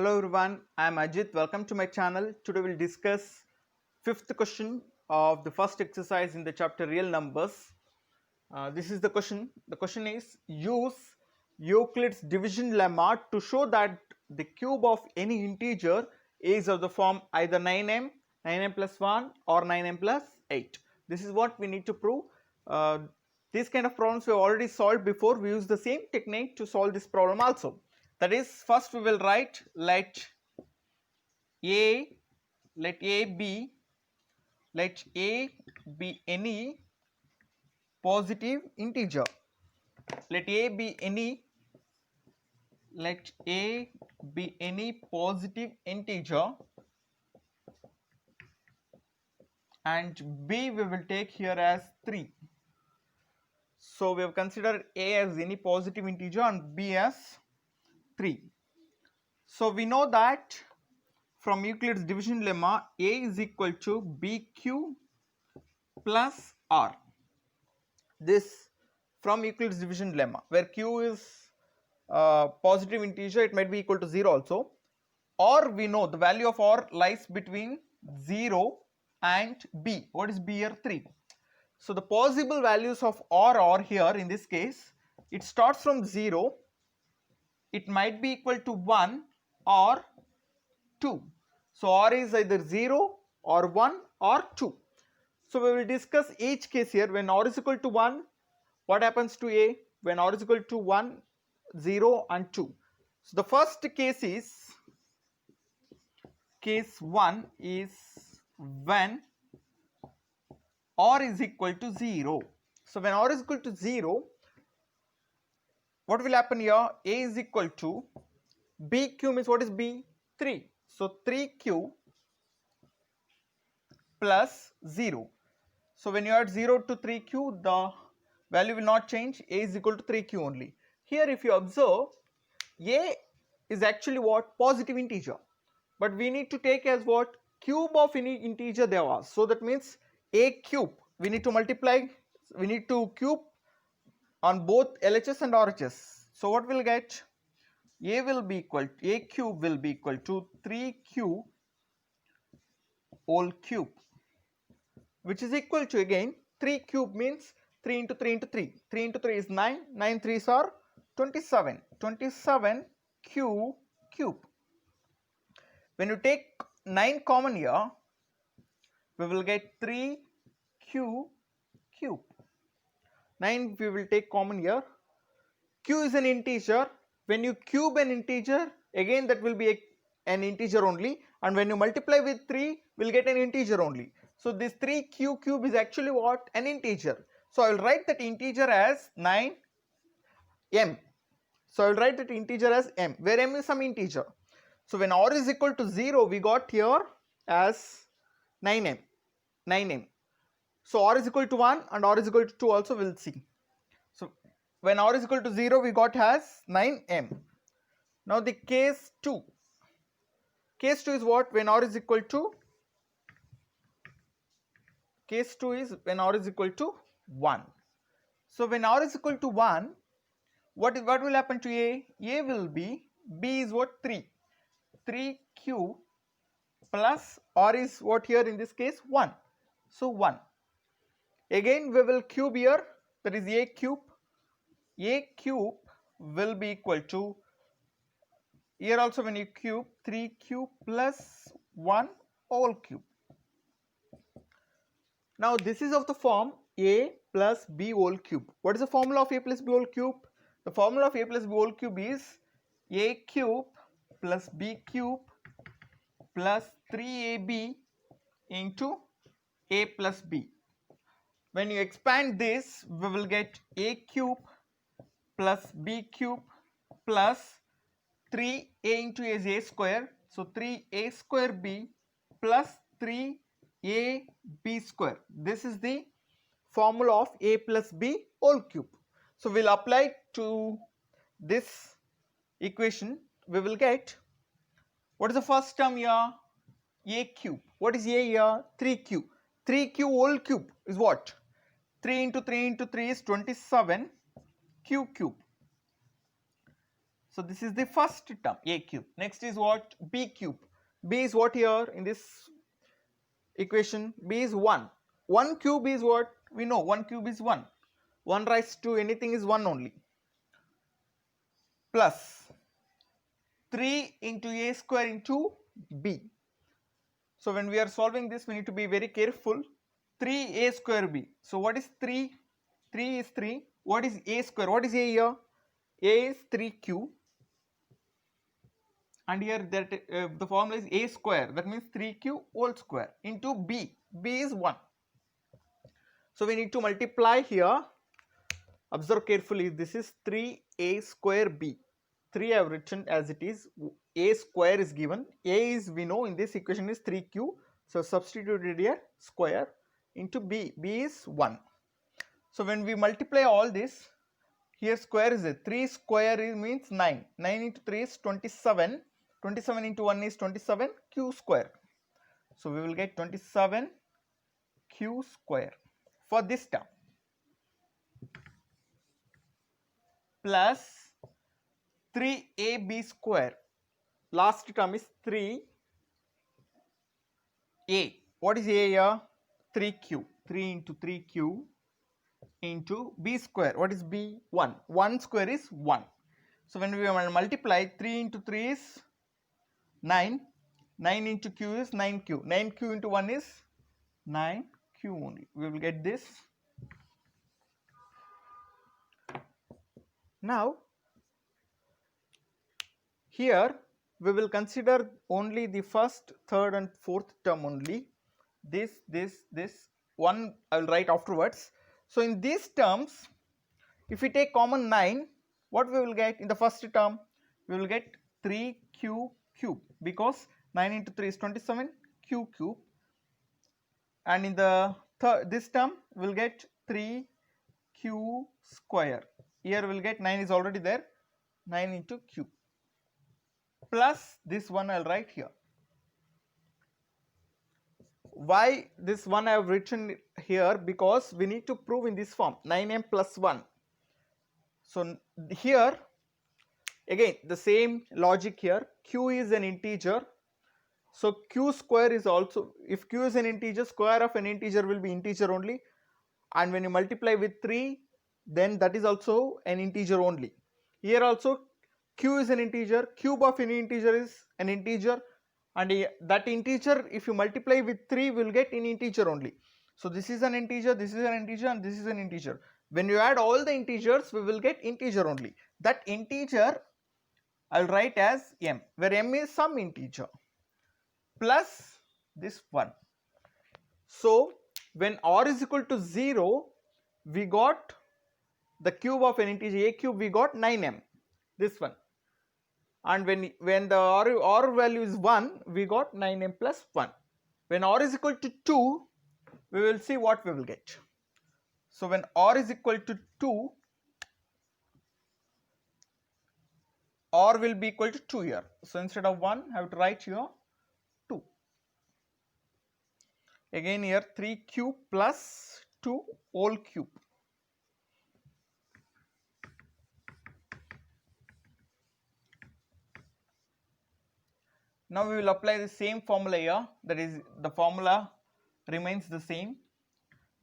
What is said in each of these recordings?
Hello everyone, I am Ajit. Welcome to my channel. Today we'll discuss fifth question of the first exercise in the chapter real numbers. This is the question. The question is use Euclid's division lemma to show that the cube of any integer is of the form either 9m, 9m plus 1 or 9m plus 8. This is what we need to prove. These kind of problems we have already solved before. We use the same technique to solve this problem also. That is, first we will write let a be any positive integer. Let a be any positive integer and b we will take here as 3. So we have considered a as any positive integer and b as 3. So we know that from Euclid's division lemma, a is equal to bq plus r. This from Euclid's division lemma, where q is positive integer, it might be equal to 0 also, or we know the value of r lies between 0 and b. What is b here? 3. So the possible values of r are here in this case. It starts from 0, it might be equal to 1 or 2. So r is either 0 or 1 or 2. So we will discuss each case here. When r is equal to 1, what happens to a? When r is equal to 1, 0 and 2. So the first case is, case 1 is when r is equal to 0. So when r is equal to 0, what will happen here? A is equal to bq means what is b? 3. So 3q plus 0. So when you add 0 to 3q, the value will not change. A is equal to 3q only. Here if you observe, a is actually what? Positive integer. But we need to take as what? Cube of any integer there was. So that means a cube. We need to multiply, we need to cube on both LHS and RHS. So what we'll get? A will be equal to, a cube will be equal to 3q whole cube, which is equal to, again, 3 cube means 3 into 3 into 3. 3 into 3 is 9. 9 3s are 27. 27 q cube. When you take 9 common here, we will get 3q cube. 9 we will take common here. Q is an integer. When you cube an integer, again that will be an integer only, and when you multiply with 3, we'll get an integer only. So this 3q cube is actually what? An integer. So I will write that integer as 9m. So I will write that integer as m, where m is some integer. So when r is equal to 0, we got here as 9m. So r is equal to 1 and r is equal to 2 also, we'll see. So when r is equal to 0, we got as 9m. Now the case 2. Case 2 is what? When r is equal to, case 2 is when r is equal to 1. So when r is equal to 1, what will happen to a? A will be, b is what? 3. 3q plus r is what here in this case? 1. So 1. Again we will cube here, that is a cube. A cube will be equal to, here also when you cube, 3q plus 1 whole cube. Now this is of the form a plus b whole cube. What is the formula of a plus b whole cube? The formula of a plus b whole cube is a cube plus b cube plus 3ab into a plus b. When you expand this, we will get a cube plus b cube plus 3a into a is a square. So 3a square b plus 3ab square. This is the formula of a plus b whole cube. So we'll apply to this equation. We will get, what is the first term here? A cube. What is a here? 3q. 3q whole cube is what? 3 into 3 into 3 is 27 q cube. So this is the first term, a cube. Next is what? B cube. B is what here in this equation? B is 1. 1 cube is what? We know 1 cube is 1. 1 raised to anything is 1 only. Plus 3 into a square into b. So when we are solving this, we need to be very careful. 3a square b. So what is 3? 3 is 3. What is a square? What is a here? A is 3q. And here that the formula is a square. That means 3q whole square into b. B is 1. So we need to multiply here. Observe carefully. This is 3a square b. 3 I have written as it is. A square is given. A is, we know in this equation is 3q. So substituted here square into b. B is 1. So when we multiply all this, here square is it. 3 square is means 9. 9 into 3 is 27. 27 into 1 is 27 q square. So we will get 27 q square for this term. Plus 3ab square. Last term is 3a. What is a here? 3q. 3 into 3q into b square. What is b? 1. 1 square is 1. So when we multiply, 3 into 3 is 9. 9 into q is 9q. 9q into 1 is 9q only. We will get this. Now here we will consider only the first, third and fourth term only. This one I will write afterwards. So in these terms, if we take common 9, what we will get in the first term? We will get 3q cube, because 9 into 3 is 27 q cube, and in the this term we will get 3q square. Here we will get 9 is already there, 9 into q, plus this one I will write here. Why this one I have written here? Because we need to prove in this form 9m plus 1. So here again the same logic here. Q is an integer, so q square is also, if q is an integer, square of an integer will be integer only, and when you multiply with 3, then that is also an integer only. Here also q is an integer, cube of any integer is an integer, and that integer if you multiply with 3 will get an integer only. So this is an integer, this is an integer, and this is an integer. When you add all the integers, we will get integer only. That integer I will write as m, where m is some integer, plus this 1. So when r is equal to 0, we got the cube of an integer a cube, we got 9m, this one. And when the r value is 1, we got 9m plus 1. When r is equal to 2, we will see what we will get. So when r is equal to 2, r will be equal to 2 here. So instead of 1, I have to write here 2. Again here 3 cube plus 2 whole cube. Now we will apply the same formula here, that is the formula remains the same,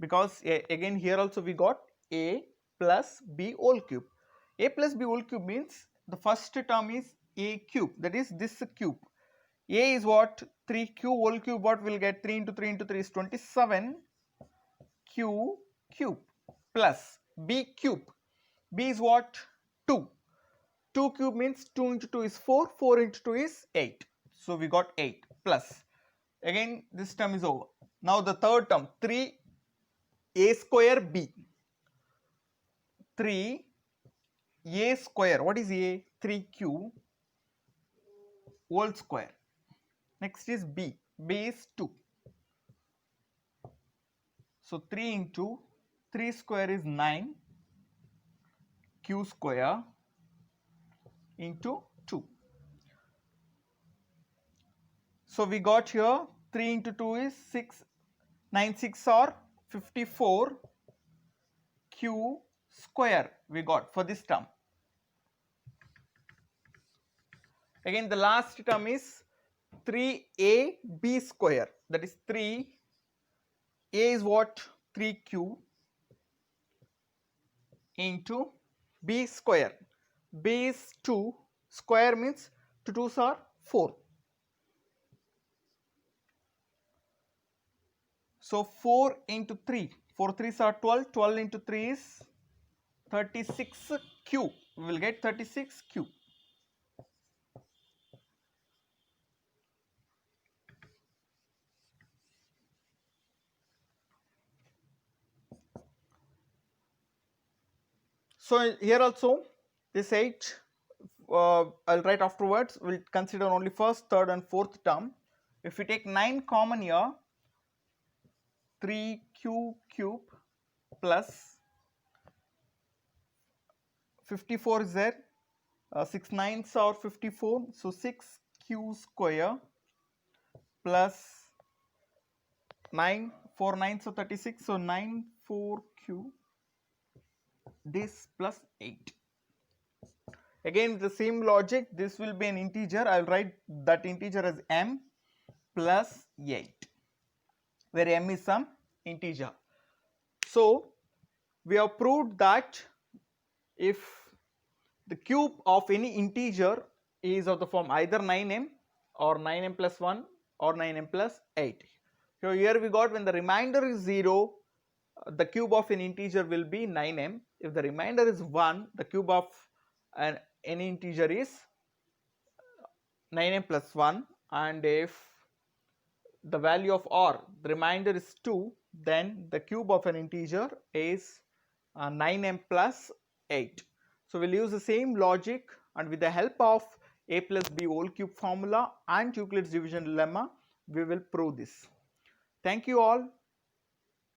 because again here also we got a plus b whole cube. A plus b whole cube means the first term is a cube, that is this cube. A is what? 3q whole cube. What will get? 3 into 3 into 3 is 27 q cube, plus b cube. B is what? 2. 2 cube means 2 into 2 is 4, 4 into 2 is 8. So we got 8, plus again this term is over. Now the third term, 3a square b. 3a square, what is a? 3q whole square. Next is b. B is 2. So 3 into 3 square is 9 q square into 2. So we got here 3 into 2 is 6, 9 6 are 54 q square we got for this term. Again, the last term is 3ab square, that is 3, a is what, 3q into b square. B is 2, square means 2 2s are 4. So 4 into 3, 4 3s are 12, 12 into 3 is 36q. We will get 36q. So here also this 8, I'll write afterwards. We'll consider only first, third and fourth term. If we take 9 common here, 3q cube plus 54 is there, 6 9s are 54, so 6q square plus 9, 4 9s are 36, so 9 4q, this plus 8. Again with the same logic, this will be an integer. I will write that integer as m plus 8, where m is some integer. So we have proved that if the cube of any integer is of the form either 9m or 9m plus 1 or 9m plus 8. So here we got when the remainder is 0, the cube of an integer will be 9m. If the remainder is 1, the cube of any integer is 9m plus 1, and if the value of r, the remainder is 2, then the cube of an integer is 9m plus 8. So we'll use the same logic, and with the help of a plus b whole cube formula and Euclid's division lemma, we will prove this. Thank you all.